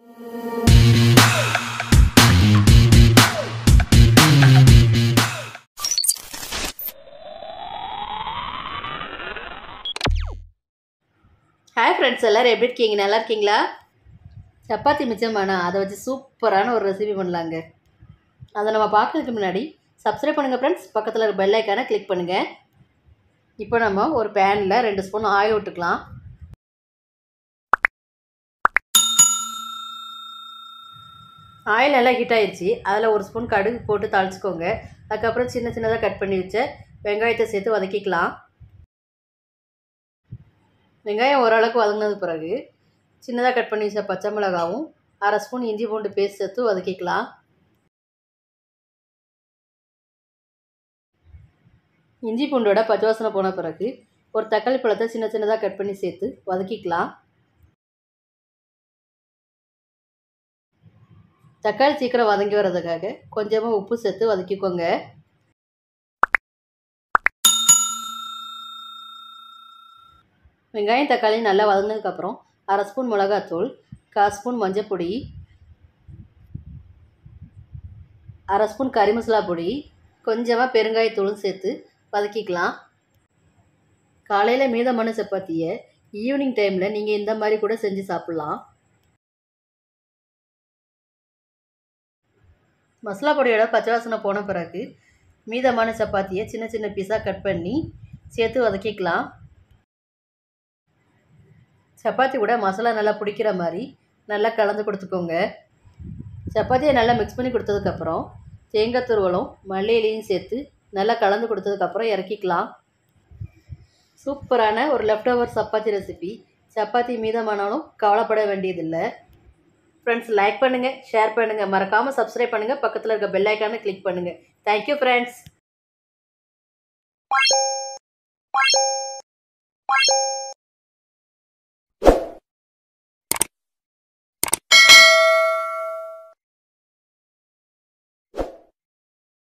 Hi friends, எல்லோரும் எப்படி இருக்கீங்க? நல்லா இருக்கீங்களா? சப்பாத்தி மிச்சமானா அதை வச்சு சூப்பரான ஒரு ரெசிபி பண்ணலாங்க. அதை நம்ம பார்க்கறதுக்கு முன்னாடி சப்ஸ்கிரைப் பண்ணுங்கள் ஃப்ரெண்ட்ஸ். பக்கத்தில் இருக்க பெல் ஐக்கானை கிளிக் பண்ணுங்கள். இப்போ நம்ம ஒரு பேனில் 2 ஸ்பூன் ஆயில் விட்டுக்கலாம். ஆயில் நல்லா ஹீட் ஆயிடுச்சு. அதில் 1 ஸ்பூன் கடுகு போட்டு தாளிச்சிக்கோங்க. அதுக்கப்புறம் சின்ன சின்னதாக கட் பண்ணி வச்ச வெங்காயத்தை சேர்த்து வதக்கிக்கலாம். வெங்காயம் ஓரளவுக்கு வதங்கினது பிறகு சின்னதாக கட் பண்ணி வச்ச பச்சை மிளகாவும் 1/2 ஸ்பூன் இஞ்சி பூண்டு பேஸ்ட் சேர்த்து வதக்கிக்கலாம். இஞ்சி பூண்டோட பச்சை வாசனை போன பிறகு ஒரு தக்காளி பழத்தை சின்ன சின்னதாக கட் பண்ணி சேர்த்து வதக்கிக்கலாம். தக்காளி சீக்கிரம் வதங்கி வர்றதுக்காக கொஞ்சமாக உப்பு சேர்த்து வதக்கிக்கோங்க. வெங்காயம் தக்காளி நல்லா வதங்கினதுக்கப்புறம் 1/2 ஸ்பூன் மிளகாத்தூள், 1/4 ஸ்பூன் மஞ்சள் பொடி, 1/2 ஸ்பூன் கறி மசாலா பொடி, கொஞ்சமாக பெருங்காயத்தூளும் சேர்த்து வதக்கிக்கலாம். காலையில் மீதமான சப்பாத்தியை ஈவினிங் டைமில் நீங்கள் இந்த மாதிரி கூட செஞ்சு சாப்பிட்லாம். மசாலா பொடியோட பச்சை வாசனை போன பிறகு மீதமான சப்பாத்தியை சின்ன சின்ன பீஸாக கட் பண்ணி சேர்த்து வதக்கிக்கலாம். சப்பாத்தி கூட மசாலா நல்லா பிடிக்கிற மாதிரி நல்லா கலந்து கொடுத்துக்கோங்க. சப்பாத்தியை நல்லா மிக்ஸ் பண்ணி கொடுத்ததுக்கப்புறம் தேங்காய் துருவலும் மல்லி இலையும் சேர்த்து நல்லா கலந்து கொடுத்ததுக்கப்புறம் இறக்கிக்கலாம். சூப்பரான ஒரு left over chapati recipe. Chapati மீதமானாலும் கவலைப்பட வேண்டியதில்லை. ஃப்ரெண்ட்ஸ், லைக் பண்ணுங்கள், ஷேர் பண்ணுங்கள், மறக்காமல் சப்ஸ்கிரைப் பண்ணுங்கள், பக்கத்தில் இருக்க பெல் ஐக்கானை கிளிக் பண்ணுங்கள். Thank you friends.